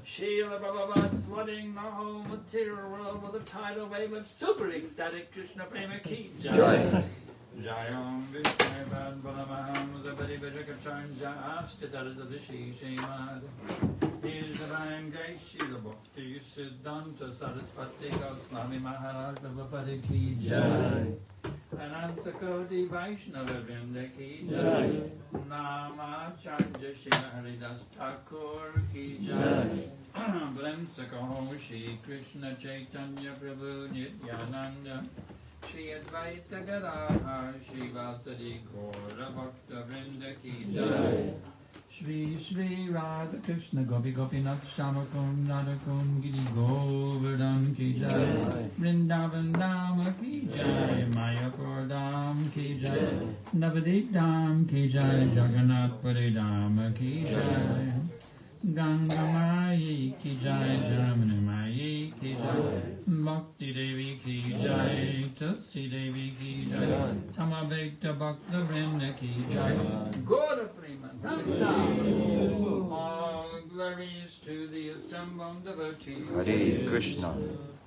Sheila Bhagavat flooding the whole material world with a tidal wave of super ecstatic Krishna Prema Ki Jai. Jayam Vishnu Balamaham Zabadi Vajrakachan Jastadaras of the Shimad. His divine grace, Sheila Bhakti Siddhanta Saraswati Goswami Maharaj Navapadi Ki Jai. Ananta Koti Vaishnava Vrinda Ki Jai. Nama Chanja Shila Haridas Thakur Ki Jai. Blimsakaho Shri Krishna Chaitanya Prabhu Nityananda Shri Advaita Gadadhar Shri Vasadi Gaura Bhakta Vrinda Ki Jai. Shri Shri Radha Krishna Gopi Gopinath Shamakun Radhakun Giri Govardhan Ki Jai. Vrindavan Dham Ki Jai. Mayapur Dham Ki Jai. Navadip Dham Ki Jai. Jagannath Puri Dham Ki Jai. Ganga Mai Ki Jai. Jamuna Mai Ki Jai. Bhakti Devi Ki Jai. Tulsi Devi Ki Jai. Samavekta Bhakta Vrinda Ki Jai. Gaura Premananda. All glories to the assembled devotees. Hare Krishna.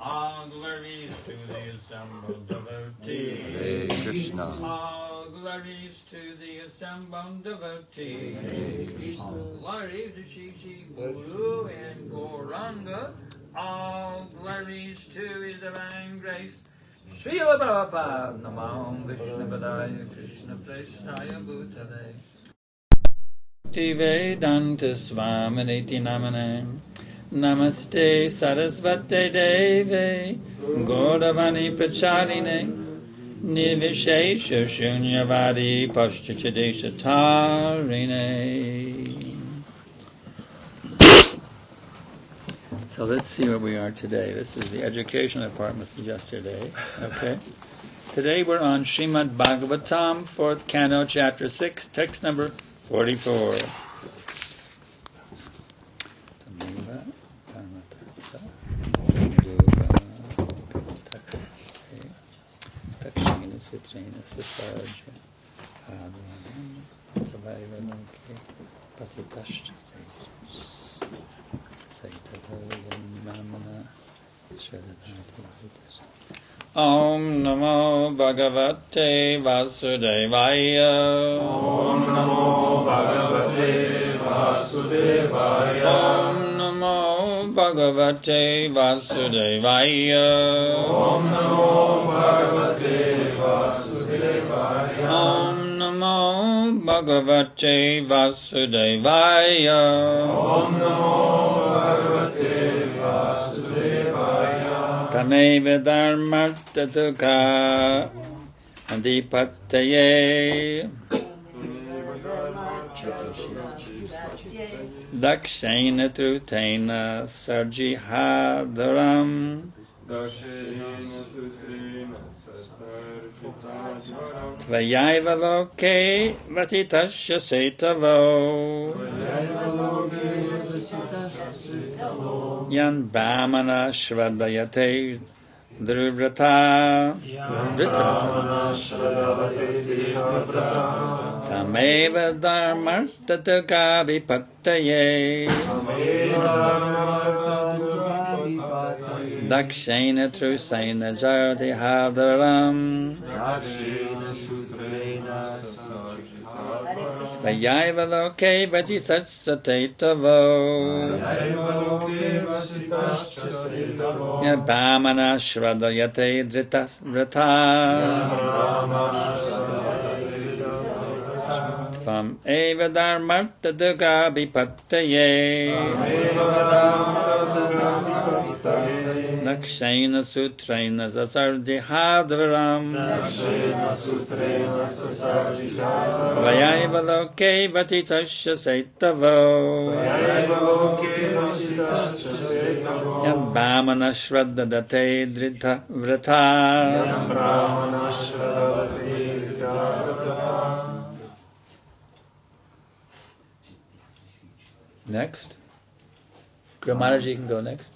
All glories to the assembled devotees. Hare Krishna. All glories to the assembled devotees. Hare Krishna. Glories to Shishi Guru and Gauranga. All glories to His divine grace. Srila Prabhupada Namam Vishnu Padaya Krishna Prashnaya Bhutale. Vedanta Swaminiti Namane. Namaste Sarasvate Deve Gauravani Pracharine Nivishesha Shunyavadi Paschachadesha Tarine. So let's see where we are today. This is the educational part from yesterday. Okay. Today we're on Srimad Bhagavatam, 4th Canto, Chapter 6, text number 44. Tvayavaloke Pasitashcha Saitavoyan Brahmana Shvedadhanti. Om Namo Bhagavate Vasudevaya. Om Namo Bhagavate Vasudevaya. Om Namo Bhagavate Vasudevaya. Om Namo Bhagavate Vasudevaya. Om Namo Bhagavate Vasudevaya. Om Namo Bhagavate Vasudevaya. Tameva Dharmartatuka Adhipataye Dakshena Trutena Sarjihadaram Tvayaiva Loke Vatitasya Setavo Yan Brahmana Shradayate Dhruvrata Tameva Dharmartatuka Vipataye Dakshena Trusena Jardihadaram Vayaiva Loke Vatisatsatetavo Ya Brahmana Shradayate Dhritas Vrata Tvam Eva Dharmartatuka Vipataye Dakshena Sutrena Sasarjihadvaram Tvayaiva Loke Vatitasya Setavo Yan Brahmana Shradadate Drita Vrata. Next. Grammarji can go next.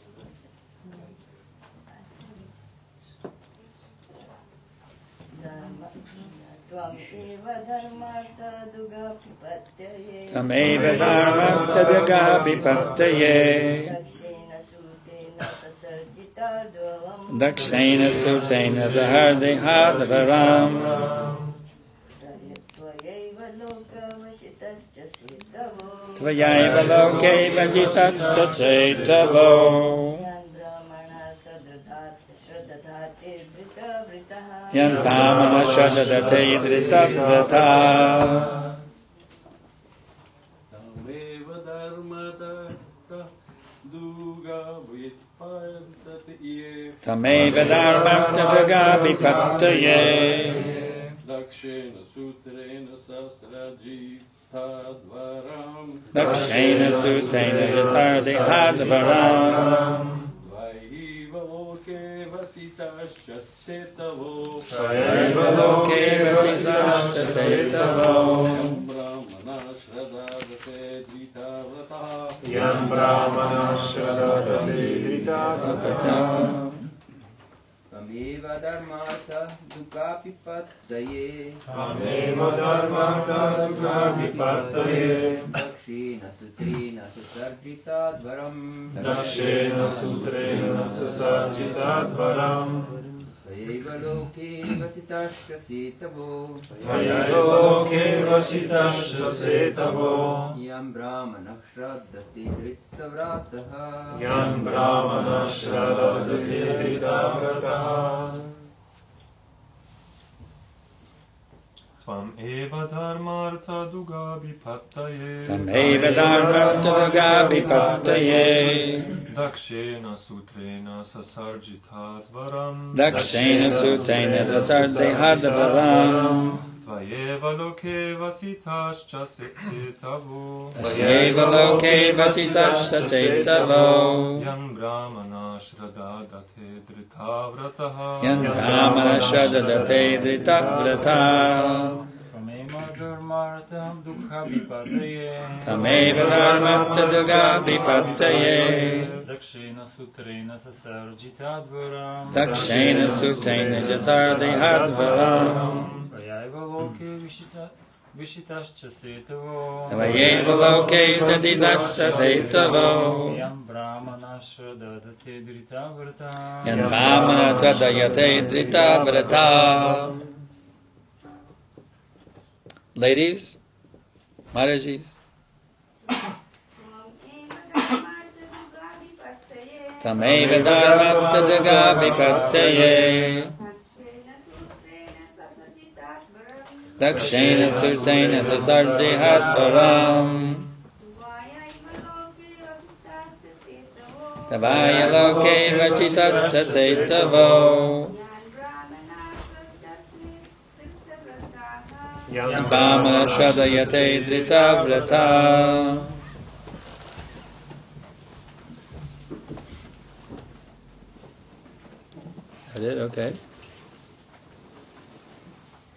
Tameva Dharmartatuka Vipataye Dakshena Sutena Sahardihadvaram Tvayaiva Loke Vatisatcha Cetavo Yan Brahmana Shradadate Drita Vrata Tameva Dharmartatuka Vipataye Dakshena Sutrena Sasrajitadvaram Dakshena Sutena Jatardihadvaram Tvayaiva Loke Vasitasya Setavo Tvayaiva Loke Vatisatcha Cetavo Brahmana Shradadate Dritavrata Yan Brahmana Shradadate Dritavrata Tameva Dharmata Dukkha Vipataye Tameva Dharmata Dukkha Vipataye Dakshena Sutrena Susarjitadvaram Dakshena Sutrena Susarjitadvaram Tvayaiva Loke Vasitasya Setavo Tvayaiva Loke Vasitasya Setavo Yam Brahmana Shraddati Dritavrataha Yan Brahmana Shradadate Dritavrata Tvam eva dharmartha duga vipataye Tameva Dharmartatuka Vipataye Dakshena Sutrena Sasarjitadvaram Dakshena Sutena Sasardihadvaram Tvayaiva Loke Vasitasya Setavo Tvayaiva Loke Vatitasya Cetavo Yan Brahmana Shradadate Dritavrataha Yan Brahmana Shradadate Dritavrata Tameva Dharmartha Dukkha Vipataye Tameva Dharmartatuka Vipataye Dakshena Sutrena Sasarjitadvaram Dakshena Sutena Jatardihadvaram Tvayaiva Loke Vishitashcha setavo Tavayeva loke tadidashta setavo Yam brahmanasha dadate drita vrata Yan brahmana tadayate drita vrata. Ladies, Maharaji, Tameva dharmata dagavipattaye Dakshena sutena sasarjihatvaram Tavaya loke vachitasya setavo Yambamana shadayate drita vrata. That it? Okay.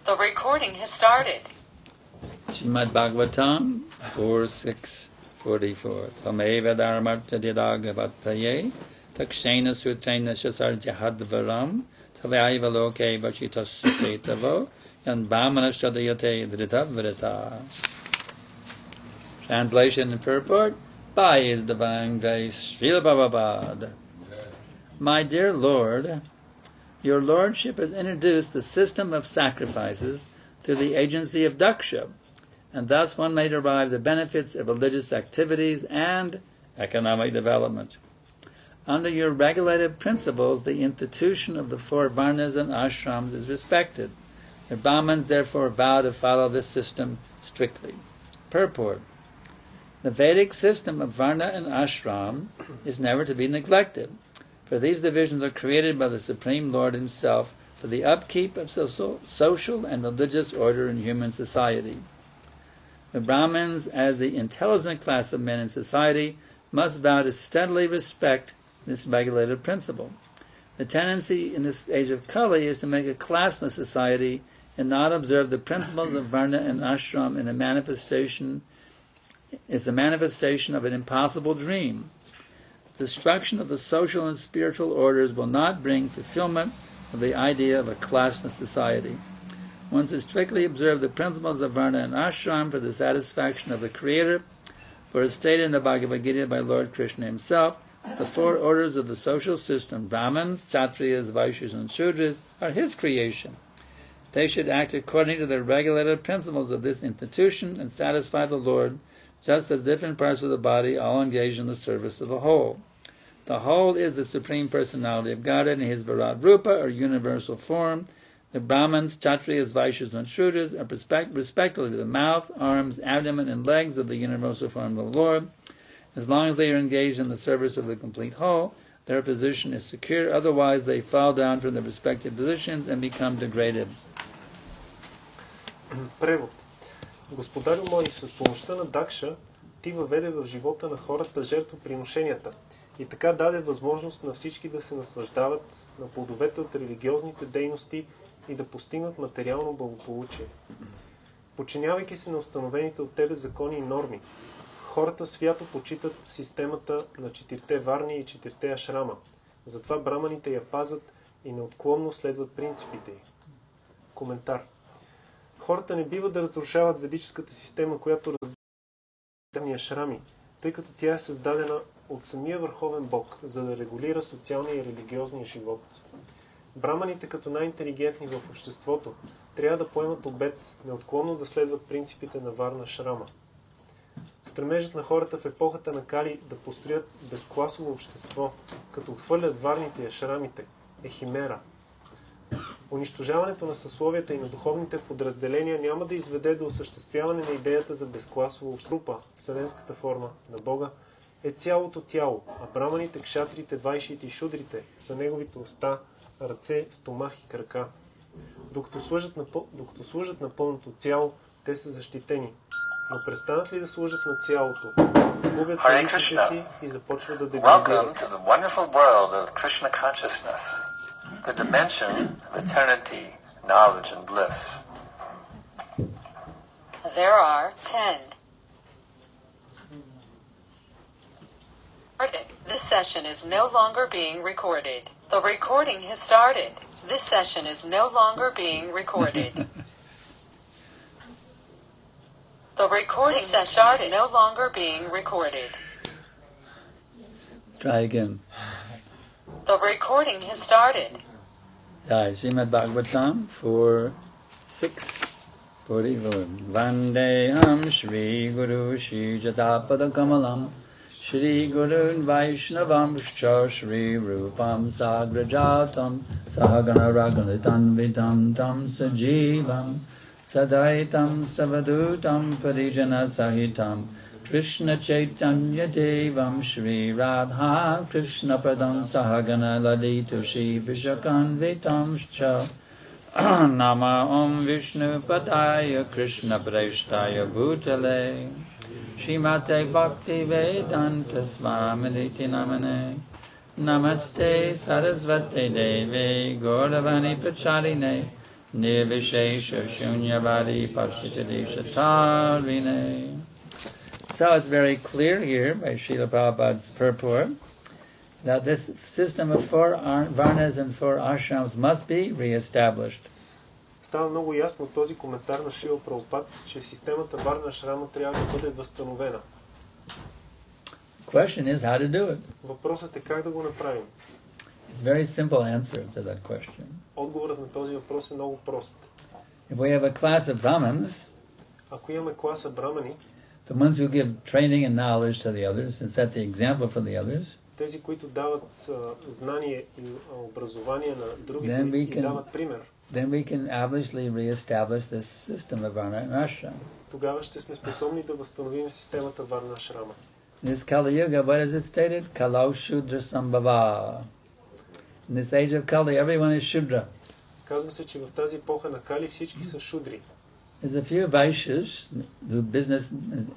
The recording has started. Srimad Bhagavatam 4.6.44 Tameva dharmarta didagavataye Takshena sutrena shasarjahadvaram Tavayva loke vachitasya setavo Yan Bhamana Shadayate Drita Vrita. Translation and purport by His Divine Grace, Srila Prabhupada. My dear Lord, your Lordship has introduced the system of sacrifices through the agency of Daksha, and thus one may derive the benefits of religious activities and economic development. Under your regulative principles, the institution of the 4 varnas and ashrams is respected. The Brahmins therefore vow to follow this system strictly. Purport. The Vedic system of Varna and Ashram is never to be neglected, for these divisions are created by the Supreme Lord Himself for the upkeep of social and religious order in human society. The Brahmins, as the intelligent class of men in society, must vow to steadily respect this regulative principle. The tendency in this age of Kali is to make a classless society and not observe the principles of Varna and Ashram in a manifestation of an impossible dream. Destruction of the social and spiritual orders will not bring fulfillment of the idea of a classless society. One should strictly observe the principles of Varna and Ashram for the satisfaction of the Creator, for as stated in the Bhagavad Gita by Lord Krishna Himself, the 4 orders of the social system, Brahmins, Kshatriyas, Vaishyas, and Shudras, are His creation. They should act according to the regulative principles of this institution and satisfy the Lord, just as different parts of the body all engage in the service of the whole. The whole is the Supreme Personality of Godhead in His Virat Rupa, or universal form. The Brahmins, Kshatriyas, Vaishyas, and Shudras are respectively the mouth, arms, abdomen, and legs of the universal form of the Lord. As long as they are engaged in the service of the complete whole, their position is secure, otherwise they fall down from their respective positions and become degraded. Превод. Господарю мой, с помощта на Дакша ти въведе в живота на хората жертвоприношенията и така даде възможност на всички да се наслаждават на плодовете от религиозните дейности и да постигнат материално благополучие. Подчинявайки се на установените от тебе закони и норми, хората свято почитат системата на четирите варни и четирите ашрама. Затова браманите я пазят и неотклонно следват принципите й. Коментар. Хората не бива да разрушават ведическата система, която разделя ашрами, тъй като тя е създадена от самия върховен бог, за да регулира социалния и религиозния живот. Браманите, като най-интелигентни в обществото, трябва да поемат обет неотклонно да следват принципите на Варна Шрама. Стремежът на хората в епохата на Кали да построят безкласово общество, като отхвърлят варните и ашрамите, е химера. Унищожаването на съсловията и на духовните подразделения няма да изведе до осъществяване на идеята за безкласово общество. Вселенската форма на Бога е цялото тяло, а браманите, кшатрите, вайшите и шудрите са неговите уста, ръце, стомах и крака. Докато служат на пълното цяло, те са защитени. Но престанат ли да служат на цялото, губят позициите си и започват да деградират. The dimension of eternity, knowledge, and bliss. There are 10. This session is no longer being recorded. The recording has started. This session is no longer being recorded. The recording session is no longer being recorded. Try again. The recording has started. Jai Srimad Bhagavatam 4:6-44. Vandeham Shri Guru Shri Jatapada Kamalam Shri Guru Vaishnavam Shcha Shri Rupam Sagrajatam Sahagana Raghunitam Vitam Tam Sajivam Sadaitam Savadutam Parijana Sahitam Krishna Chaitanya Devam Shri Radha Krishna Padam Sahagana Lalitu Shri Vishakanvitam Shcha Nama Om Vishnu Padaya Krishna Prashtaya Bhutale Srimate Bhakti Vedanta Swaminiti Namane Namaste Sarasvate Devi Gauravani Pacharine Nirvishesha Shunyavadi Pashitadisha Tarvine. So it's very clear here by Srila Prabhupada's purport that this system of 4 varnas and 4 ashrams must be re-established. Става много ясно от този коментар на Шрила Прабхупад, че системата Варна Ашрама трябва да бъде възстановена. The question is how to do it. Въпросът е как да го направим. It's a very simple answer to that question. Отговорът на този въпрос е много прост. If we have a class of Brahmins, ако имаме класа брамани, the ones who give training and knowledge to the others and set the example for the others, тези, които дават знание и образование на другите и дават пример, then we can obviously re-establish this system of Varna and Ashram. Тогава ще сме способни да възстановим системата Варна Ашрама. In this Kali Yuga, what is it stated? Kalau Shudra Sambhava. In this age of Kali, everyone is Shudra. Казва се, че в тази епоха на Кали всички са шудри. There's a few Vaishyas, the business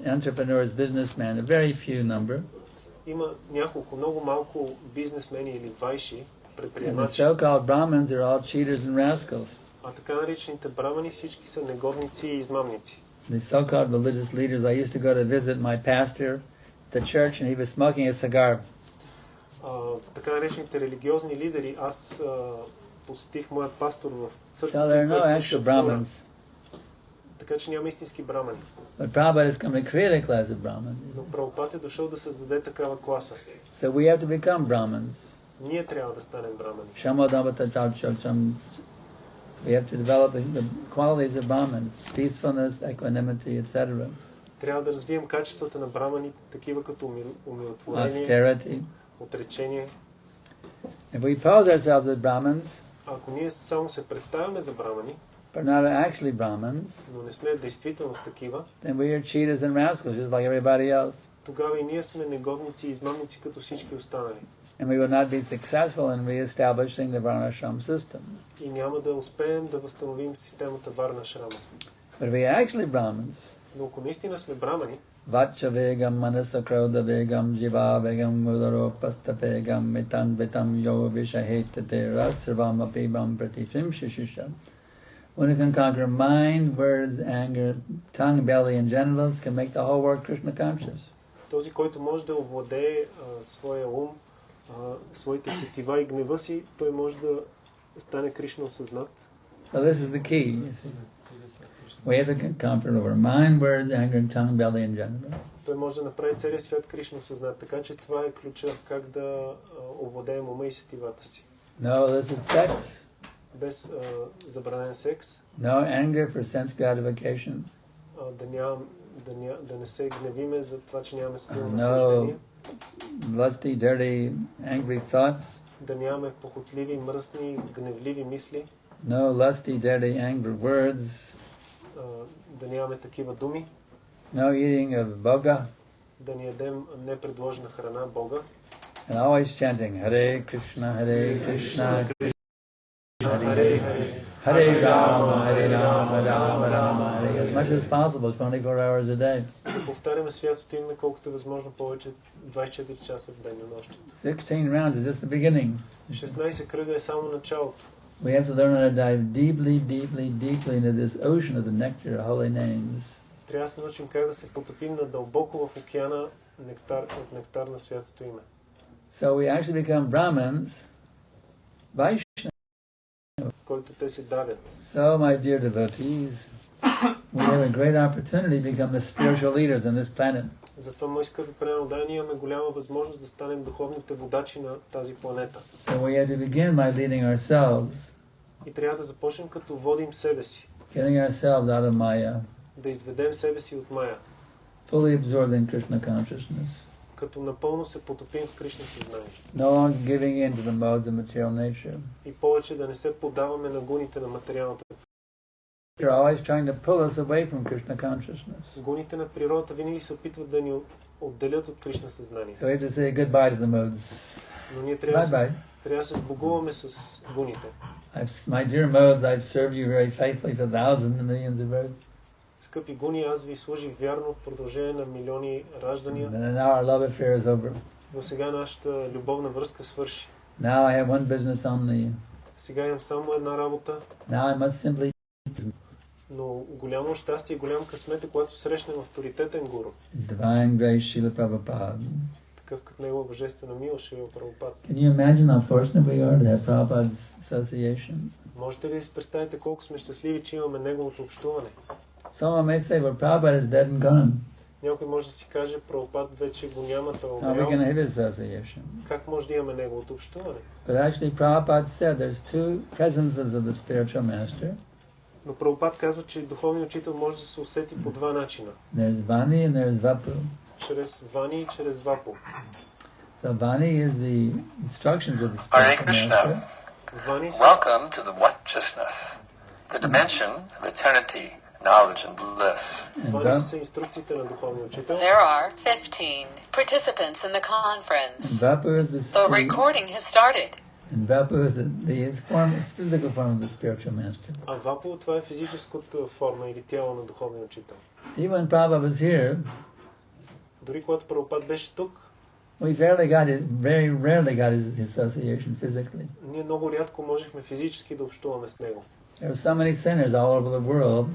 entrepreneurs, businessmen, a very few number. Има няколко, много малко бизнесмени или вайши, And the предприемачи. so-called Brahmins are all cheaters and rascals. А така наречените брамани всички са негодници и измамници. The so-called religious leaders, I used to go to visit my pastor at the church and he was smoking a cigar. Така наречените религиозни лидери, аз посетих моят пастор в църквата. So there are no actual Brahmins. Така че няма истински брамани. But Prabhupada has come to create a class of Brahmins. Но Прабхупад е дошъл да създаде такава класа. So we have to become Brahmins. Ние трябва да станем брамани. We have to develop the qualities of Brahmins, peacefulness, equanimity, etc. Трябва да развием качествата на браманите, такива като умиротворение, austerity. отречение. If we pose ourselves as Brahmins, ако ние само се представяме за брамани, but not actually Brahmins, но не сме действително такива, then we are cheaters and rascals, just like everybody else. Тогава и ние сме негодници и измамници като всички останали. And we will not be successful in re-establishing the Varnashram system. И няма да успеем да възстановим системата Варна Ашрама. But if we are actually Brahmins, но ако наистина сме брамани, Vacha vegam manasa krodha vegam jiva vegam mudaro pasta vegam metan vetam yo vishahetate rasarvam apibam pratifim shishisham. One who can conquer mind, words, anger, tongue, belly, and genitals can make the whole world Krishna conscious. Този, който може да овладее своя ум, своите сетива и гнева си, той може да стане Кришна осъзнат. So this is the key. We have to conquer over mind, words, anger, tongue, belly, and genitals. Той може да направи целия свят Кришна осъзнат, така че това е ключа как да овладеем ума и сетивата си. No illicit sex. Без забранен секс. No anger for sense gratification. Да не се гневиме за това, че нямаме силно наслаждение. No lusty, dirty, angry thoughts. Да нямаме похотливи, мръсни, гневливи мисли. No lusty, dirty, angry words. Да нямаме такива думи. No eating of boga. Да ни ядем непредложена храна, Бога. And always chanting Hare Krishna, Hare Krishna, Hare Hare, Hare Rama, Hare Rama, Rama Rama, Hare, as much as possible, 24 hours a day. Да повтаряме святото име колкото е възможно повече, 24 часа в денонощ. 16 rounds is just the beginning. 16 кръга е само началото. We have to learn how to dive deeply, deeply, deeply into this ocean of the nectar of holy names. Трябва да се научим как да се потопим надълбоко в океана от нектар на святото име. So we actually become Brahmins, Vaishnavas. Който те се давят. So, my dear devotees, we have a great opportunity to become the spiritual leaders on this planet. Затова, мои скъпи преданодайни, имаме голяма възможност да станем духовните водачи на тази планета. So we have to begin by leading ourselves, И трябва да започнем като водим себе си. getting ourselves out of Maya, Да изведем себе си от Мая. fully absorbed in Krishna consciousness. Като напълно се потопим в Кришна съзнание. No longer giving in to the modes of material nature. И повече да не се поддаваме на гуните на материалната. They're always trying to pull us away from Krishna consciousness. Гуните на природата винаги се опитват да ни отделят от Кришна съзнание. So we have to say goodbye to the modes. Но ние трябва Bye-bye. да се сбогуваме с гуните. My dear modes, I've served you very faithfully for thousands and millions of births. Скъпи гуни, аз ви служих вярно в продължение на милиони раждания. And now our love affair is over. Но сега нашата любовна връзка свърши. Now I have one business only. Сега имам само една работа. Now I must simply... Но голямо щастие и голям късмет е, когато срещнем авторитетен гуру. Divine grace, Srila Prabhupada. Такъв като негова божествена милост, Шрила Прабхупад. Can you imagine how fortunate we are to have Prabhupada's association? Можете ли да си представите колко сме щастливи, че имаме неговото общуване? Someone may say, well, Prabhupada is dead and gone. Някой може да си каже, Прабхупад вече го няма, той How are we going to have his association? Как може да имаме неговото общуване? But actually, Prabhupada said there's two presences of the spiritual master. Но Прабхупад казва, че духовният учител може да се усети по два начина. There's Vani and there's Vapu. Чрез Вани и чрез Вапу. So Vani is the instructions of the Hare spiritual Krishna. master. Вани са Welcome to the consciousness, the dimension of eternity, knowledge, and bliss. And Вани са инструкциите на духовния учител. There are 15 participants in the conference. Vapu is The recording has started. And Vapu is the physical form of the spiritual master. А Вапу, това е физическата форма или тяло на духовния учител. Even when Prabhupada was here, Дори когато Прабхупад беше тук, we very rarely got his association physically. ние много рядко можехме физически да общуваме с него. There were so many centers all over the world,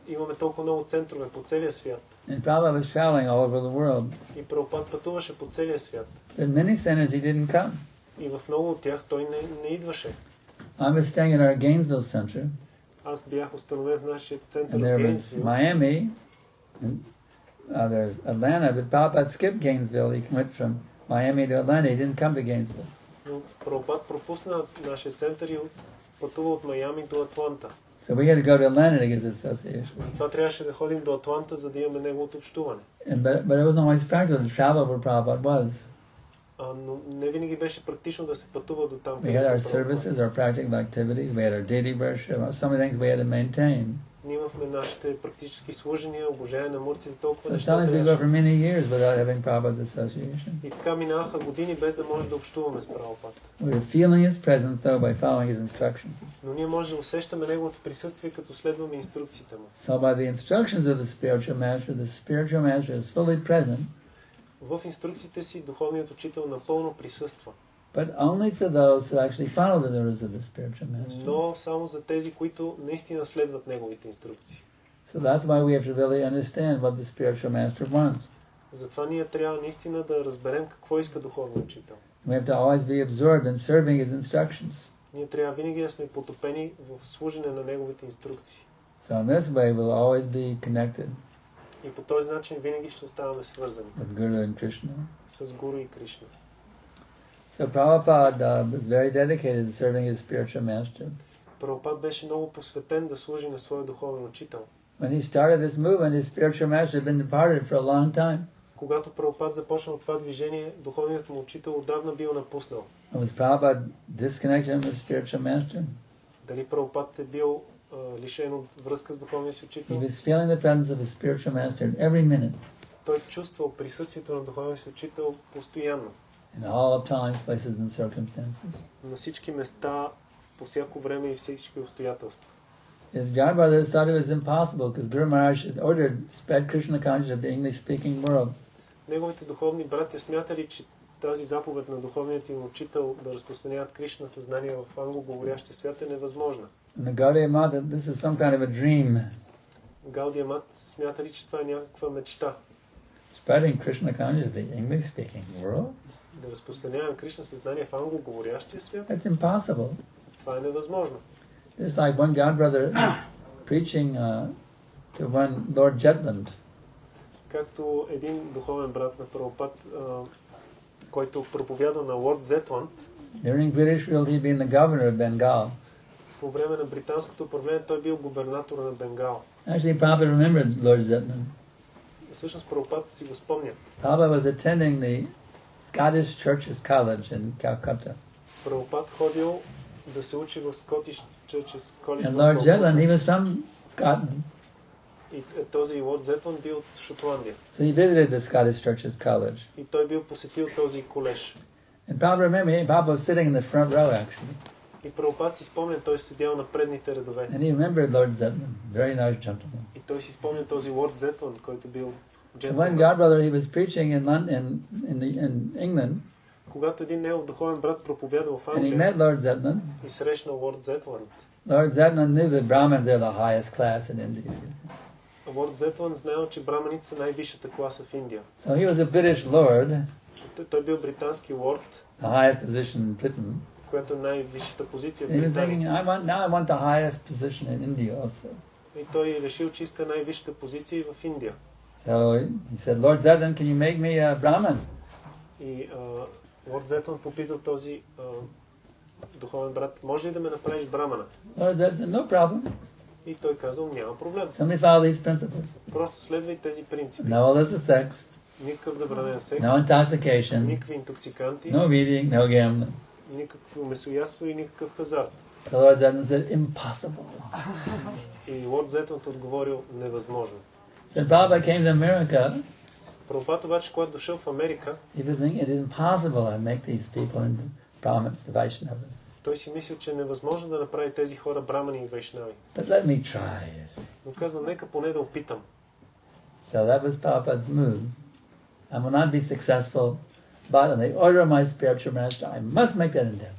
Имаме толкова много центрове по целия свят. and Prabhupada was traveling all over the world. И Прабхупад пътуваше по целия свят. In many centers he didn't come. И в много от тях той не идваше. I was staying in our Gainesville center, Аз бях установен в нашия център and в there was Гейнсвил. Miami, and there's Atlanta, but Prabhupada skipped Gainesville. He went from Miami to Atlanta. He didn't come to Gainesville. Но Прабхупад пропусна нашия център и пътува от Майами до Атланта. So we had to go to Atlanta to get his association. Затова трябваше да ходим до Атланта, за да имаме неговото общуване. But it wasn't always practical to travel where Prabhupada was. Но не винаги беше практично да се пътува до там. We had our services, our practical activities. We had our daily worship. So many things we had to maintain. Ние имахме нашите практически служения, обожение на мурците, толкова So неща. sometimes we go for many years without having Prabhupada's association. И така минаваха години без да може да общуваме с Прабхупад. We were feeling his presence though by following his instructions. Но ние може да усещаме неговото присъствие, като следваме инструкциите му. So by the instructions of the spiritual master is fully present, В инструкциите си духовният учител напълно присъства. but only for those who actually follow the orders of the spiritual master. Но само за тези, които наистина следват неговите инструкции. So that's why we have to really understand what the spiritual master wants. Затова ние трябва наистина да разберем какво иска духовният учител. We have to always be absorbed in serving his instructions. Ние трябва винаги да сме потопени в служене на неговите инструкции. So in this way we'll always be connected И по този начин винаги ще оставаме свързани with Guru and Krishna. с Гуру и Кришна. So Prabhupada was very dedicated to serving his spiritual master. Прабхупад беше много посветен да служи на своя духовен учител. When he started this movement, his spiritual master had been departed for a long time. Когато Прабхупад започнал това движение, духовният му учител отдавна бил напуснал. Was Prabhupada disconnected from his spiritual master? Дали Прабхупад е бил лишен от връзка с духовния си He учител? was feeling the presence of his spiritual master every minute, Той чувствал присъствието на духовния си учител постоянно. in all times, places and circumstances. На всички места, по всяко време и всички обстоятелства. His godbrothers thought it was impossible because Guru Maharaj had ordered spread Krishna consciousness of the English-speaking world. Неговите духовни братя смятали, че тази заповед на духовният им учител да разпространяват Кришна съзнание в англоговорящия свят е невъзможна. And the Gaudiya Mata, this is some kind of a dream. Гаудия Мат смятали, че това е някаква мечта. Spreading Krishna consciousness to the English-speaking world? Да разпространяваме Кришна съзнание в англоговорящия свят? That's impossible. Това е невъзможно. Just like one godbrother preaching to one Lord Jetland. Както един духовен брат на Прабхупад, който проповядва на Лорд Зетланд, during British rule, he'd been the governor of Bengal. По време на британското управление той бил губернатор на Бенгал. Actually, Prabhupada remembered Lord Zetland. Всъщност Прабхупад си го спомня. Prabhupada was attending the Scottish Churches College in Calcutta. Прабхупад ходил да се учи в Scottish Churches College. And Lord Zetland, he was from Scotland. И този Лорд Зетланд бил от Шотландия. So he visited the Scottish Churches College. И той бил посетил този колеж. And Prabhupada remembered, Prabhupada was sitting in the front row actually. И Прабхупад си спомня, той седял на предните редове. And he remembered Lord Zetland, very nice gentleman. И той си спомня този Лорд Зетланд, който бил One джентлмен. godbrother, he was preaching in England. Когато един негов духовен брат проповядал в And he met Англия Lord Zetland. и срещнал Лорд Зетланд. Lord Zetland knew that Brahmins are the highest class in India. Лорд Зетланд знаел, че браманите са най-висшата класа в Индия. So he was a British lord, Той бил британски лорд, the highest position in Britain. която е най-висшата позиция в And he was Британия. thinking, I want the highest position in India also. И той решил, че иска най-висшата позиция и в Индия. So he said, Lord Zetland, can you make me a Brahmin? И Лорд Зетланд попитал този духовен брат, може ли да ме направиш брамана? Lord Zetland, no problem. И той казал, няма проблем. Simply follow these principles. Просто следвай тези принципи. No illicit sex, Никакъв забранен секс, no intoxication, никакви интоксиканти, no eating, no gambling. никакво месоядство и никакъв хазарт. So Lord Zetland said, impossible. И Лорд Зетланд отговорил, невъзможно. So Prabhupada came to America. Прабхупад обаче, когато дошъл в Америка, He was thinking, it is impossible to make these people into Brahmins, the Vaishnavas. той си мислил, че е невъзможно да направи тези хора брамани и вайшнави. But let me try. Yes. Но казал, нека поне да опитам. So that was Prabhupada's mood. I will not be successful, but in the order of my spiritual master, I must make that endeavor.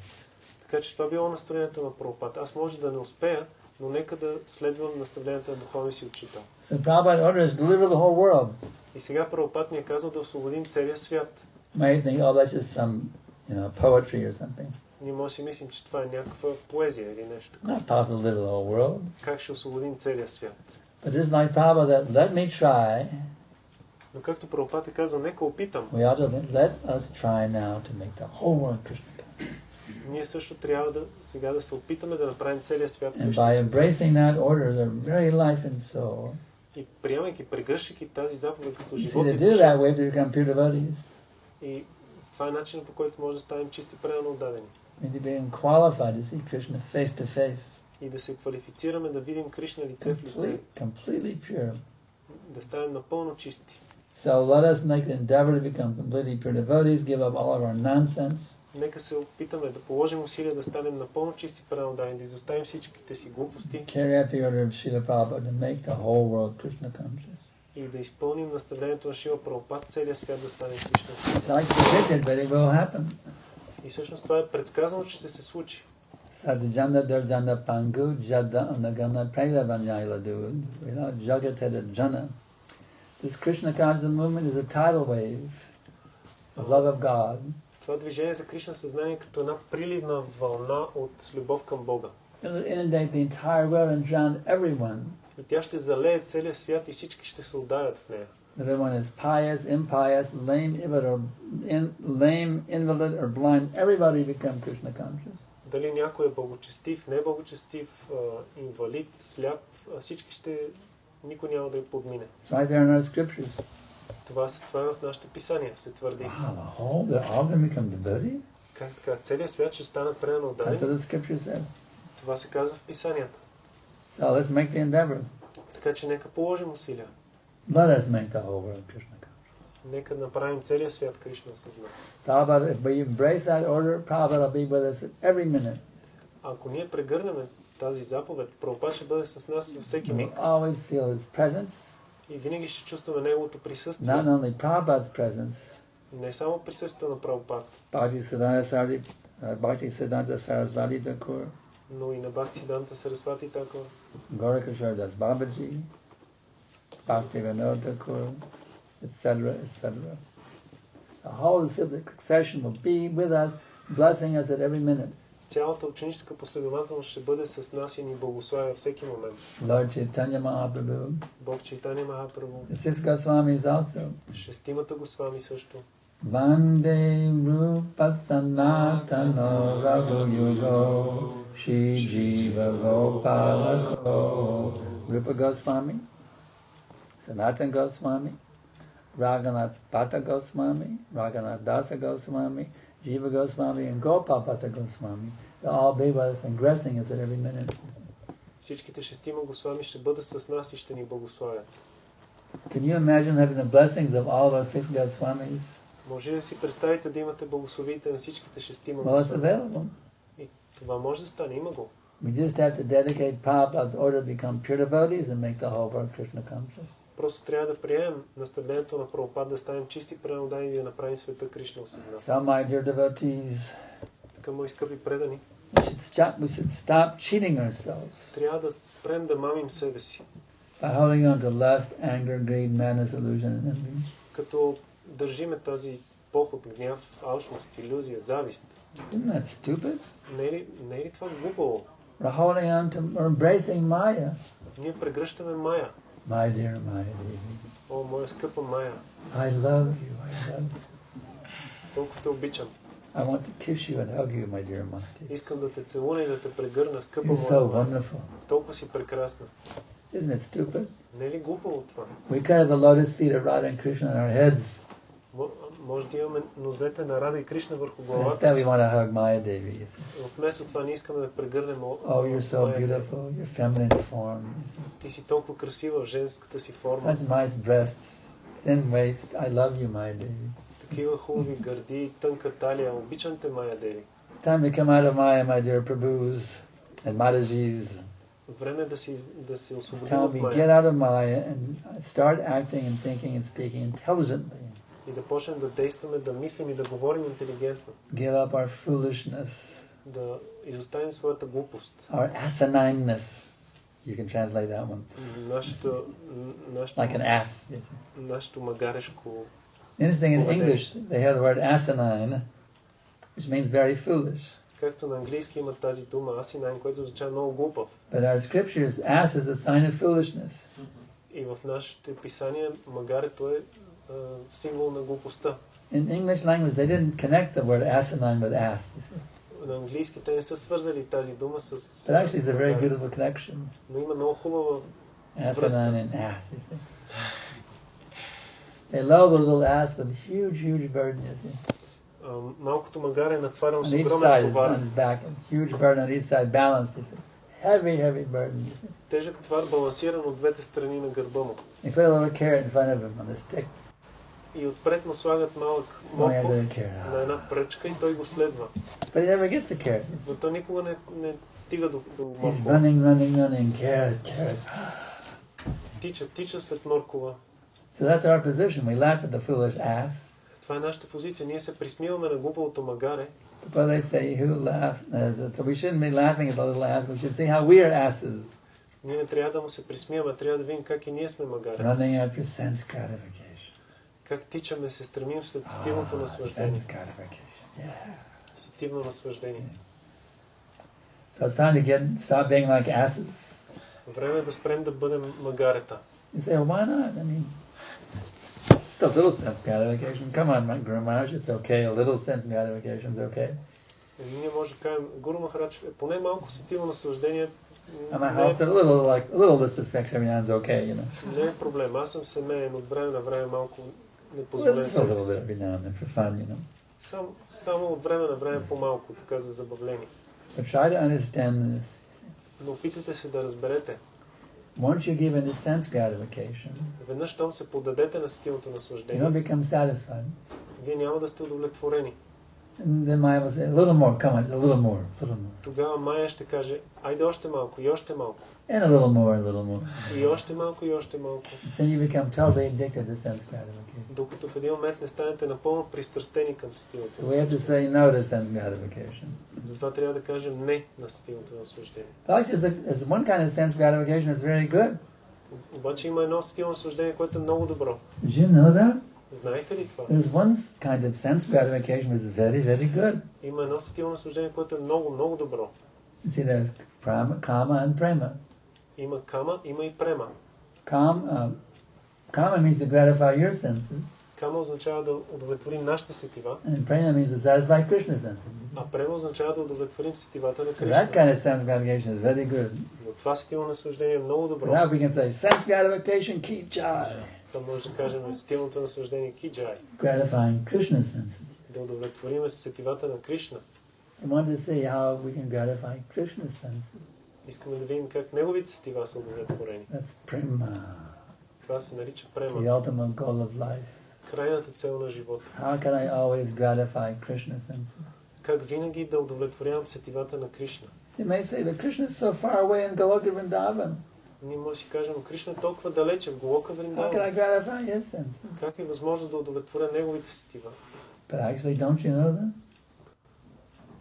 Така че това било настроението на Прабхупад. Аз може да не успея, но нека да следвам наставленията на духовния си учител. So Prabhupada orders to deliver the whole world. И сега Прабхупад ни е казал да освободим целия свят. Might think, oh, that's just some, poetry or something. Ние може да си мислим, че това е някаква поезия или нещо такова. Not possible to deliver the whole world. Как ще освободим целия свят? But just like Prabhupada, let me try. Но както Прабхупад е казал, нека опитам. We ought to think, let us try now to make the whole world Krishna. Ние също трябва сега да се опитаме да направим целия свят And Кришна. by embracing that order, the very life and soul. И приемайки, прегръщайки тази заповед като You see, живот to и do that, душа. we have to become pure devotees. И това е начинът, по който може да станем чисти предано отдадени. We need to be qualified to see Krishna face to face. И да се квалифицираме да видим Кришна лице в лице. Completely pure. Да станем напълно чисти. So let us make the endeavor to become completely pure devotees, give up all of our nonsense. Нека се опитаме да положим усилия да станем напълно чисти предано отдадени, да изоставим всичките си глупости Carry out the order of Srila Prabhupada to make the whole world Krishna conscious. и да изпълним наставлението на Шрила Прабхупад, целия свят да стане Кришна. It's like predicted, but it will happen. И всъщност това е предсказано, че ще се случи. Sajjana darjana pangu jada anagana prayavanyayaladu jagateta jana. This Krishna conscious movement is a tidal wave of love of God. Това движение за Кришна съзнание като една приливна вълна от любов към Бога. It will inundate the entire world and drown everyone. И тя ще залее целия свят и всички ще се ударят в нея. Whether one is pious, impious, lame, invalid, or blind, everybody become Krishna conscious. Дали някой е благочестив, неблагочестив, инвалид, сляп, никой няма да я подмине. It's right there in our scriptures. Това е в нашите писания, се твърди. They're all going to become devotees? Как така? Целият свят ще стане предано That's отдаден. what the scripture said. Това се казва в писанията. So let's make the endeavor. Така че нека положим усилия. Let us make the whole world Krishna conscious. Нека направим целият свят Кришна осъзнат. Prabhupada, if we embrace that order, Prabhupada will be with us at every minute. Ако ние прегърнем тази заповед, Прабхупад ще бъде с нас във всеки миг. We'll always feel his presence. И винаги ще чувстваме неговото присъствие. Not only Prabhupada's presence, Не само присъствието на Прабхупад, Bhakti-siddhanta Sarasvati Thakur, но и на Бхактисиданта Сарасвати Такур, Gorakishore Das Babaji, Bhaktivinoda Thakur, etc., etc. The whole civic succession will be with us, blessing us at every minute. Цялата ученическа последователност ще бъде с нас и ни благославя всеки момент. Lord Chaitanya Mahaprabhu, Бог Чайтаня Махапрабху, the six Goswamis also. шестимата Госвами също. Vande Rupa Sanatana Raghuyugo Shri Jiva Gopalako. Rupa Goswami, Sanatana Goswami, Raghunath Bhatta Goswami, Raghunath Dasa Goswami, Jiva Goswami, and Gopal Bhatta Goswami. They'll all be with us and gracing us at every minute. Всичките шестима Госвами ще бъдат с нас и ще ни благославят. Can you imagine having the blessings of all those six Goswamis? Може ли да си представите да имате благословите на всичките шестима Well, it's Госвами? available. И това може да стане, има го. We just have to dedicate Prabhupada's order to become pure devotees and make the whole world Krishna conscious. Просто трябва да приемем наставлението на Прабхупада да станем чисти преданодани и да направим света Кришна осъзнат. So, my dear devotees, Така, мои скъпи предани, we should stop cheating ourselves трябва да спрем да мамим себе си, by holding on to lust, anger, greed, madness, illusion, and envy. като държиме тази похот, гняв, алчност, илюзия, завист. Isn't that stupid? Не е ли това глупаво? We're holding on to, we're embracing Maya. Ние прегръщаме Мая. My dear Maya Devi, О, моя скъпа Мая, I love you, I love you. толкова те обичам. I want to kiss you and hug you, my dear Maya Devi. Искам да те целуна и да те прегърна, скъпа You're моя so Мая. wonderful. Толкова си прекрасна. Isn't it stupid? Не е ли глупаво това? We could have the lotus feet of Radha and Krishna on our heads. Може да имаме нозете на Рада и Кришна върху Instead, главата we си. want to hug Maya Devi. You see. Но вместо това не искаме да прегърнем Oh, you're so Мая Деви. beautiful, your feminine form. Ти си толкова красива в женската си форма. Such nice breasts, thin waist. I love you, Maya Devi. Такива хубави гърди, тънка талия. Обичам те, Мая Деви. It's time to come out of Maya, my dear Prabhus and Mataji's. Време е да се It's освободим time от we Мая get out of Maya and start acting and thinking and speaking intelligently. и да почнем да действаме, да мислим и да говорим интелигентно. Give up our foolishness, Да изоставим своята глупост. our asinineness. You can translate that one. Нашето Like an ass. нашето магарешко. Interesting, in English, they have the word asinine, which means very foolish. Както на английски има тази дума асинайн, което означава много глупав. But our scriptures, ass is a sign of foolishness. И в нашите писания магарето е символ на глупостта. In English language, they didn't connect the word asinine with ass. You see. На английски те не са свързали тази дума с... But actually, it's a very beautiful connection. Но има много хубава Asinine and ass. You see. They load the little ass with huge burden. You see. Малкото магаре е натварено On с each огромен side, товар. on his back, and huge burden on each side, balanced. You see. Heavy burden. You see. Тежък твар, балансиран от двете страни на гърба му. They put a little carrot in front of him on a stick. И отпред му слагат малък Oh, yeah, морков the carrot. на една пръчка и той го следва. But he never gets the carrot. You see. Но той никога не стига до He's моркова. running, carrot. Тича след моркова. So that's our position. We laugh at the foolish ass. Това е нашата позиция. Ние се присмиваме на глупавото магаре. But they say, who laugh? So we shouldn't be laughing at the little ass. We should see how we are asses. Ние не трябва да му се присмиваме, трябва да видим как и ние сме магаре. Running after sense gratification. Как тичаме, се стремим след сетивното наслаждение. Sense gratification. Yeah. Сетивно наслаждение. So it's time to stop being like asses. Време е да спрем да бъдем магарета. You say, well, why not? I mean, still a little sense gratification. Come on, Guru Maharaj, it's okay. A little sense gratification is okay. Ние може да кажем, Гуру Махарадж, поне малко сетивно наслаждение I'm a house, a little dissection is okay, you know. не е проблем. Аз съм семейен, от време на време малко не Just позволен a себе little си. bit every now and then for fun, you know. Само от време на време по-малко, така за забавление. But try to understand this. Но опитайте се да разберете. Once you give in the sense gratification, Веднъж, щом се поддадете на сетивното you don't наслаждение, become satisfied. вие няма да сте удовлетворени. And then Maya will say, a little more, come on, it's a little more. Тогава Майя ще каже, айде още малко и още малко. And a little more. И още малко и още малко. And then you become totally addicted to sense gratification. Докато в един момент не станете напълно пристрастени към сетивното So we have to наслаждение. say no to sense gratification. Затова трябва да кажем не на сетивното наслаждение. Actually, there's one kind of sense gratification that's very good. Обаче има едно сетивно наслаждение, което е много добро. Did you know that? Знаете ли това? There's one kind of sense gratification which is very, very good. Има едно сетивно наслаждение, което е много, много добро. You see, there's kama and prema. Има кама, има и према. Kama means to gratify your senses. Кама означава да удовлетворим нашите сетива. And prema means to satisfy Krishna's senses. А према означава да удовлетворим сетивата на So Кришна. that kind of sense gratification is very good. Но това сетивно наслаждение е много добро. Now we can say sense gratification, ki jai. Това може да кажем сетивното наслаждение киджай. Gratifying Krishna's senses. Да удовлетворим сетивата на Кришна. I want to see how we can gratify Krishna's senses. Искаме да видим как неговите сетива са удовлетворени. That's prema, Това се нарича the према. ultimate goal of life. Крайната цел на живота. How can I always gratify Krishna's senses? Как винаги да удовлетворявам сетивата на Кришна. You may say, but Krishna is so far away in Goloka Vrindavan. Ние може да си кажем, Кришна е толкова далече в Голока How can Вриндаван. I gratify his senses? Как е възможно да удовлетворя неговите сетива? But actually, don't you know that?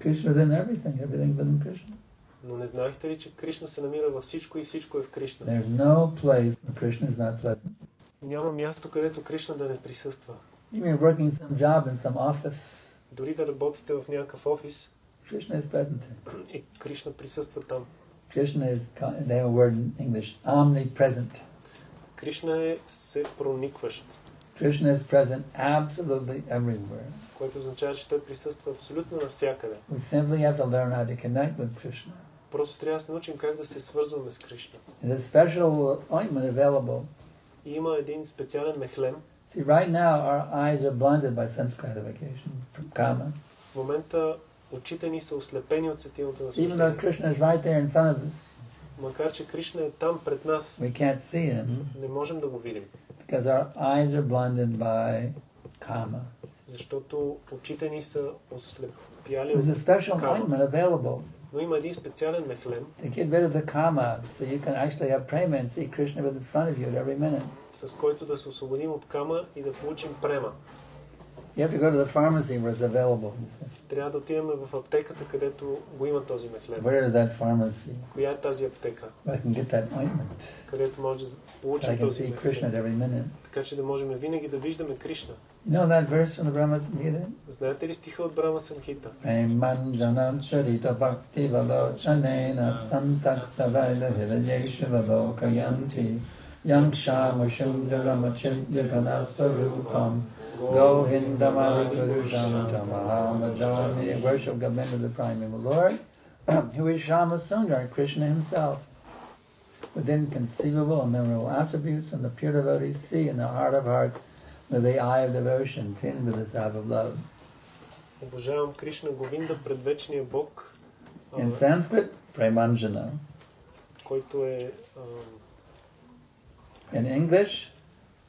Krishna within everything, everything within Krishna. Но не знаехте ли, че Кришна се намира във всичко и всичко е в Кришна? There's no place where Krishna is not present. Няма място, където Кришна да не присъства. You may be working some job in some office. Дори да работите в някакъв офис, Krishna is present. и Кришна присъства там. Krishna is, they have a word in English, omnipresent. Кришна е се проникващ, Krishna is present absolutely everywhere. което означава, че той присъства абсолютно навсякъде. We simply have to learn how to connect with Krishna. Просто трябва да се научим как да се свързваме с Кришна. There's a special ointment available. И има един специален мехлем. See, right now our eyes are blinded by sense gratification, kama. В момента очите ни са ослепени от сетивното Even though наслаждение. Krishna is right there in front of us, Макар че Кришна е там пред нас, we can't see him не можем да го видим. because our eyes are blinded by kama. Защото очите ни са ослепяли There's a от special кама. ointment available Но има един специален мехлем, to get rid of the kama, so you can actually have prema and see Krishna in front of you at every minute. с който да се освободим от кама и да получим према. You have to go to the pharmacy where it's available. Трябва да отидем в аптеката, където го има този мехлем. Where is that pharmacy? Коя е тази аптека, Where I can get that ointment. където може да So I получим can този see Krishna at мехлем? every minute. Така че да можем винаги да виждаме Кришна. You know that verse from the Brahma Samhita? Знаете ли стиха от Брама Самхита? Premanjanam charita bhakti valochanena santak savaila hridayeshiva lokayanti yangsha mushamjaramachidipana svarupam govindamari gurusham tamaham worship Govinda the primeval Lord, who is Shama Sundar, Krishna himself, with inconceivable and memorable attributes, and the pure devotees see in the heart of hearts with the eye of devotion, tinged with the salve of love. Обожавам Кришна Говинда, предвечния Бог, In Sanskrit, Premanjana. който е In English,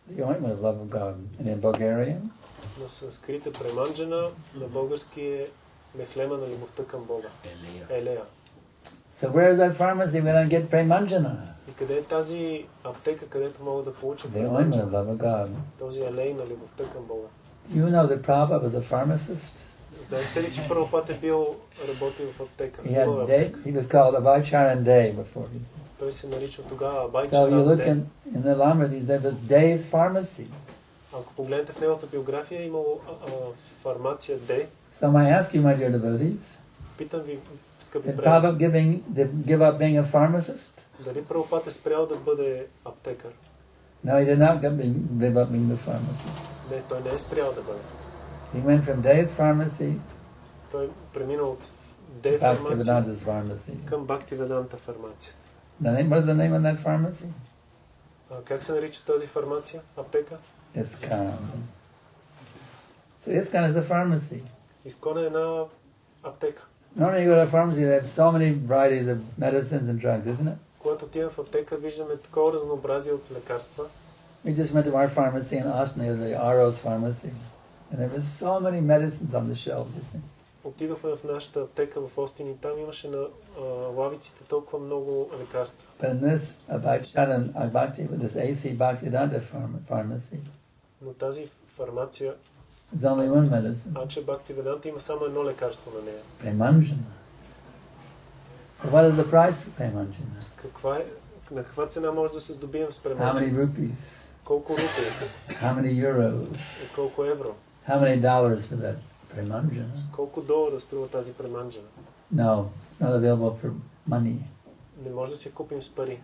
the ointment of love of God. And in Bulgarian, на санскрит е Преманджана, на български е мехлема на любовта към Бога. Елея. So where is that pharmacy when I get Premanjana? И къде е тази аптека, където мога да получа The ointment of love of God. този елей на любовта към Бога? You know that Prabhupada was a pharmacist? Знаете ли, че Прабхупад е бил работил в аптека? He was called Abhaicharan Day before. Той се нарича тогава So you Абайчаран look Ден. in the Lamradis, there was Day's pharmacy. Ако погледнете в неговата биография, е имало фармация Д. So I ask you, my dear devotees, Питам ви, скъпи did приятели, Prabhupada give up being a pharmacist? дали Прабхупад е спрял да бъде аптекар? No, he did not give up being the pharmacist. Не, той не е спрял да бъде. He went from Day's pharmacy Той премина от Д back to фармация Vedanta's pharmacy. към Бхактиведанта фармация. What is the name of that pharmacy? Как се нарича тази фармация? Аптека? ISKCON. So ISKCON is a pharmacy. Искон е една аптека. Normally you go to a pharmacy, they have so many varieties of medicines and drugs, isn't it? Когато отидем в аптека, виждаме такова разнообразие от лекарства. We just went to our pharmacy in Austin, the Aros pharmacy, and there were so many medicines on the shelves, you see. Отидохме в нашата аптека в Остин и там имаше на лавиците толкова много лекарства. But in this this AC Bhaktivedanta pharmacy, Но тази фармация, there's only one medicine, Аче Бхактиведанта, има само едно лекарство на нея. Premanjana. So what is the price for Premanjana? На каква цена може да се здобием с How преманджана? many rupees? Колко рупии? How many euros? И колко евро? How many dollars for that premanjana? Колко долара струва тази преманджана? No, not available for money. Не може да се купим с пари.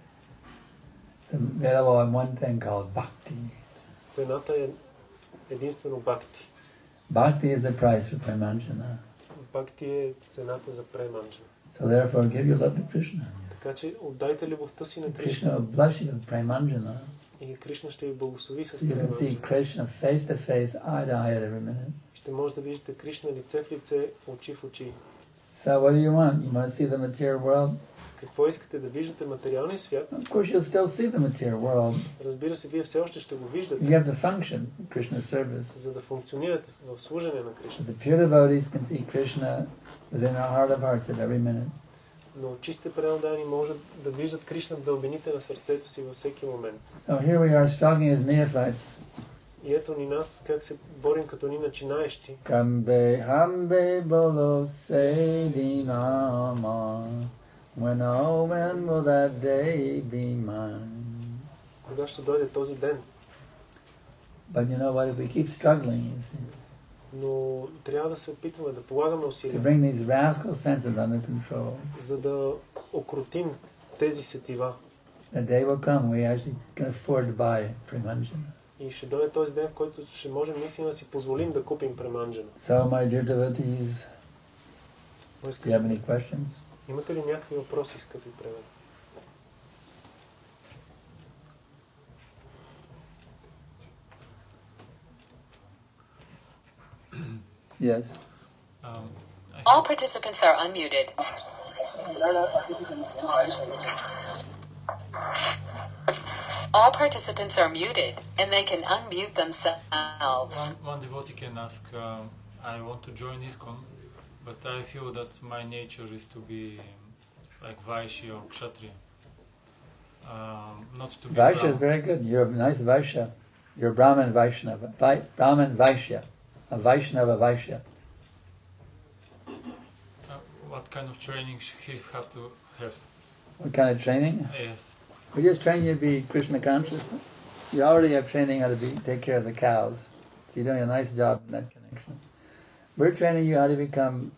It's available on one thing called bhakti. Цената е единствено бхакти. Bhakti is the price for premanjana. Бхакти е цената за преманджана. So therefore, give your love to Krishna. Така че отдайте любовта си на Krishna Кришна. will bless you with premanjana. И Кришна ще ви благослови с So you can see преманджана. Krishna face to face, eye to eye at every minute. Ще може да виждате Кришна лице в лице, очи в очи. So what do you want? You want to see the material world? Какво искате да виждате материалния свят? Of course, you'll still see the material world. Разбира се, вие все още ще го виждате. You have to function in Krishna's service. За да функционирате в служене на Кришна. The pure devotees can see Krishna within our heart of hearts at every minute. Но чистите преданни може да виждат Кришна в дълбините на сърцето си във всеки момент. So here we are struggling as neophytes. И ето ни нас как се борим като ни начинаещи. Kambe hambe bolo se nama. When will that day be mine? Кога ще дойде този ден? But you know what? If we keep struggling, you see, Но трябва да се опитваме да полагаме to усилия, bring these rascal senses under control, за да окрутим тези сетива. the day will come we actually can afford to buy premanjana. И ще дойде този ден, в който ще можем наистина да си позволим да купим преманджана. So, my dear devotees, do you have any questions? Имате ли някакви въпроси, скъпи преданни? Yes. All participants are unmuted. All participants are muted, and they can unmute themselves. One devotee can ask, I want to join ISKCON, but I feel that my nature is to be like Vaishya or Kshatriya. Not to be Vaishya is Brahman. very good. You're a nice Vaishya. You're Brahman Vaishnava. Brahman Vaishya. A Vaishnava Vaishya. What kind of training should he have to have? What kind of training? Yes. We just train you to be Krishna conscious. You already have training how to take care of the cows. So you're doing a nice job in that connection. We're training you how to become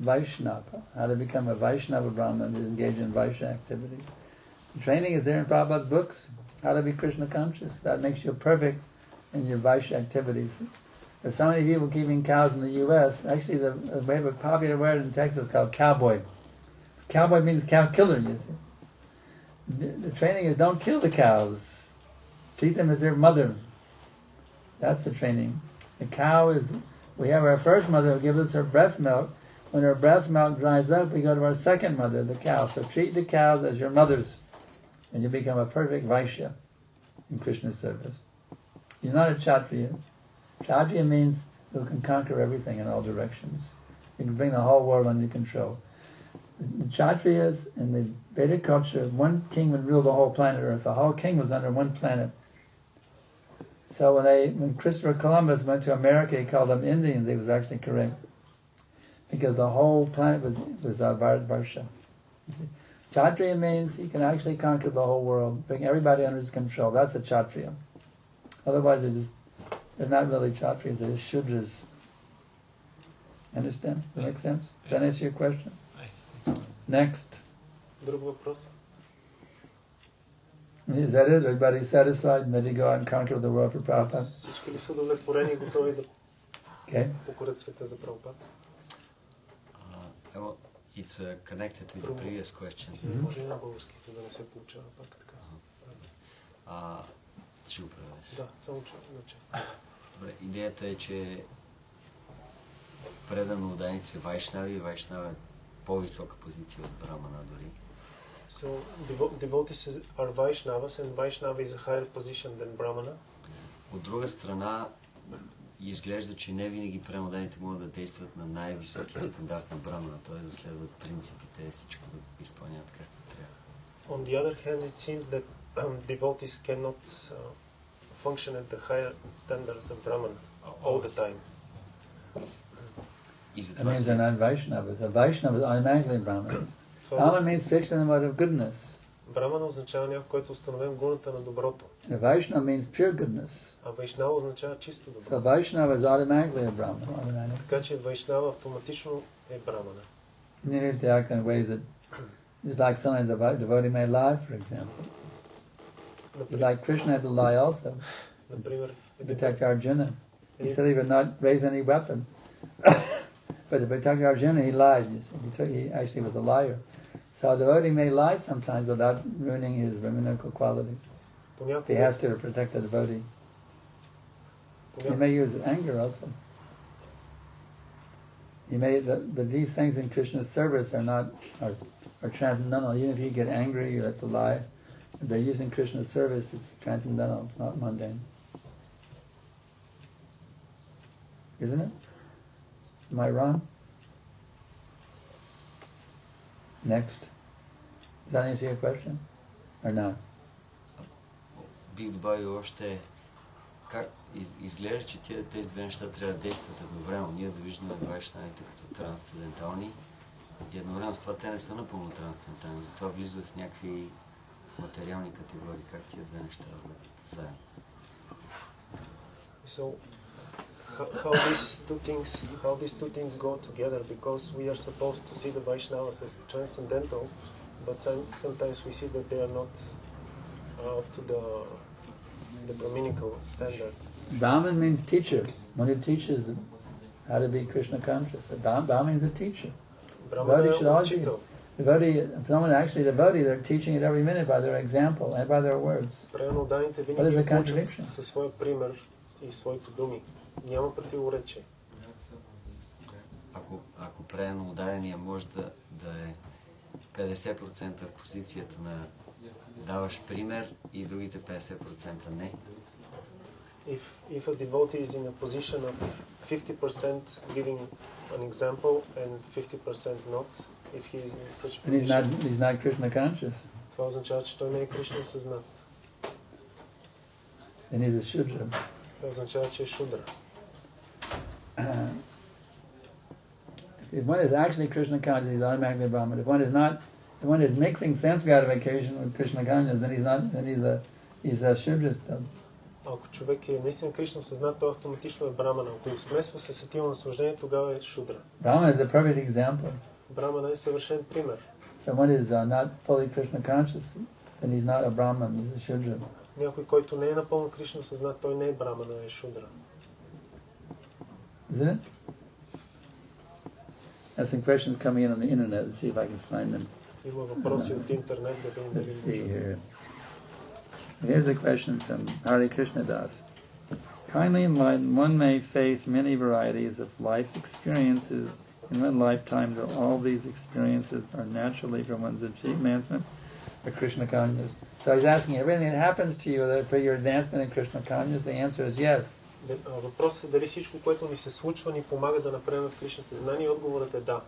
Vaishnava, how to become a Vaishnava Brahman, to engage in Vaishya activity. The training is there in Prabhupada's books, how to be Krishna conscious. That makes you perfect in your Vaishya activities. There's so many people keeping cows in the U.S. Actually, we have a popular word in Texas called cowboy. Cowboy means cow killer, you see. The training is don't kill the cows. Treat them as their mother. That's the training. The cow is, we have our first mother who gives us her breast milk. When her breast milk dries up, we go to our second mother, the cow. So treat the cows as your mothers, and you become a perfect Vaishya in Krishna's service. You're not a Kshatriya. Kshatriya means you can conquer everything in all directions. You can bring the whole world under control. The Kshatriyas in the Vedic culture, one king would rule the whole planet Earth. The whole king was under one planet. So when Christopher Columbus went to America, he called them Indians. He was actually correct, because the whole planet was Bharatvarsha. Kshatriya means he can actually conquer the whole world, bring everybody under his control. That's a Kshatriya. Otherwise, they're not really Kshatriyas. They're just Shudras. Understand? Does that make sense? Does that answer your question? Next. Друг въпрос? Is that it? Everybody satisfied and ready to go out and conquer the world for Prabhupada? Всички ли са удовлетворени и готови да Okay. покорят света за Прабхупада? It's connected with the previous question. Може и на български, за да не се получава пак така. Ще го преведеш. Да, само че на част. Добре, идеята е, че предано отдайните са Вайшнави и Вайшнава е по-висока позиция от Брамана дори. So devotees are Vaishnavas and Vaishnava is a higher position than Brahmana. От друга страна, изглежда, че не винаги преmodaните могат да действат на най-високия стандарт на Брамана, т.е. да следват принципите, всичко да изпълняват както трябва. On the other hand, it seems that devotees cannot function at the higher standards of Brahmana all the time. That means they're not Vaishnavas. A Vaishnava is automatically Brahman. Brahman means fixed in the mode of goodness. Брамана означава някой, който е установен в гуната на доброто. And Vaishnava means pure goodness. А Вайшнава означава чисто добро. So Vaishnava is automatically a Brahman. Automatically. Така че Вайшнава автоматично е брамана. You need to act in ways that, just like sometimes a devotee may lie, for example. Just like Krishna had to lie also. Например, To protect Arjuna. He said he would not raise any weapon. But to protect Arjuna, he lied. You see. He actually was a liar. So a devotee may lie sometimes without ruining his brahminical quality. He has to protect the devotee. He may use anger also. He may, but these things in Krishna's service are transcendental. Even if you get angry, you have to lie. If they're using Krishna's service, it's transcendental. It's not mundane. Isn't it? Am I wrong? Next. Does that answer your question? Or not? Бих добавил още как изглежда, че тези две неща трябва да действат едновременно. Ние да виждаме вайшнавите като трансцендентални и едновременно с това те не са напълно трансцендентални. Затова влизат в някакви материални категории. Как тия две неща върват заедно? So, how these two things go together, because we are supposed to see the Vaishnavas as transcendental, but sometimes we see that they are not up to the Brahminical standard. Brahman means teacher. One who teaches how to be Krishna conscious. Brahman means a teacher. Devotee should always be. Someone actually devotee, they're teaching it every minute by their example and by their words. What is the contradiction? Със своя пример и своите думи. Няма противоречие. Ако правилно ударения може да е 50% в позицията на даваш пример и другите 50% не. If a devotee is in a position of 50% giving an example and 50% not, if he is in such a position, he's not Krishna conscious. Това означава, че той не е Кришна осъзнат. And he's a Shudra. Това означава, че е Шудра. If one is actually Krishna conscious, he's automatically a Brahman. If one is not, if one is mixing sense gratification with Krishna conscious, then he's not. Then he's a Shudra still. Ако човек е наистина Кришна осъзнат, той автоматично е Брамана. Ако го смесва с сетивно наслаждение, тогава е Шудра. Brahman is a perfect example. Брамана е съвършен пример. So one is not fully Krishna conscious, then he's not a Brahman, he's a Shudra. Някой, който не е напълно Кришна осъзнат, той не е Брамана, е Шудра. Isn't it? There's some questions coming in on the internet. Let's see if I can find them. Има въпроси от интернет, да видим дали. Let's see here. Here's a question from Hare Krishna Das. Kindly enlightened, one may face many varieties of life's experiences in one lifetime, though all these experiences are naturally for one's advancement of Krishna consciousness. So he's asking, everything that happens to you for your advancement in Krishna consciousness, the answer is yes. Въпросът е дали всичко, което ни се случва, ни помага да напреднем в Кришна съзнание. Отговорът е да.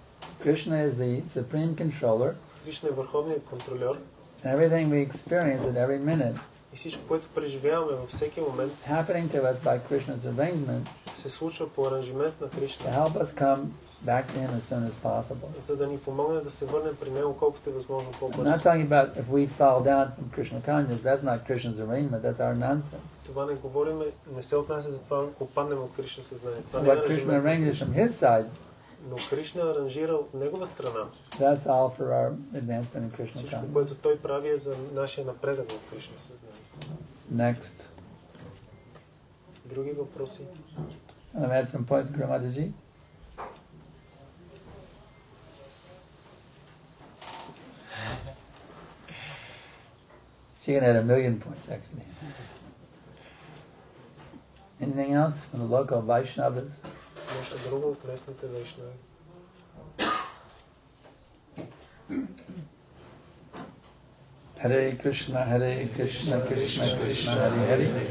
Krishna is the supreme controller. Кришна е върховният контролер. Everything we experience at every minute, и всичко, което преживяваме във всеки момент, happening to us by Krishna's arrangement, се случва по аранжимент на Кришна. To help us come back to him as soon as possible. За да ни помогне да се върнем при него колкото е възможно по-бързо. I'm not talking about if we fall down from Krishna consciousness. That's not Krishna's arrangement. That's our nonsense. Това не говорим, не се отнася за това, ако паднем от Кришна съзнание. Това не е Krishna arranges from his side. Но Кришна аранжира от негова страна. That's all for our advancement in Krishna consciousness. Всичко, което той прави е за нашия напредък в Кришна съзнание. Next. Други въпроси? I'll add some points, Gramadaji. She can add 1,000,000 points, actually. Anything else from the local Vaishnavas? Нещо друго от местните вайшнави. Hare Krishna, Krishna Krishna, Hare Hare.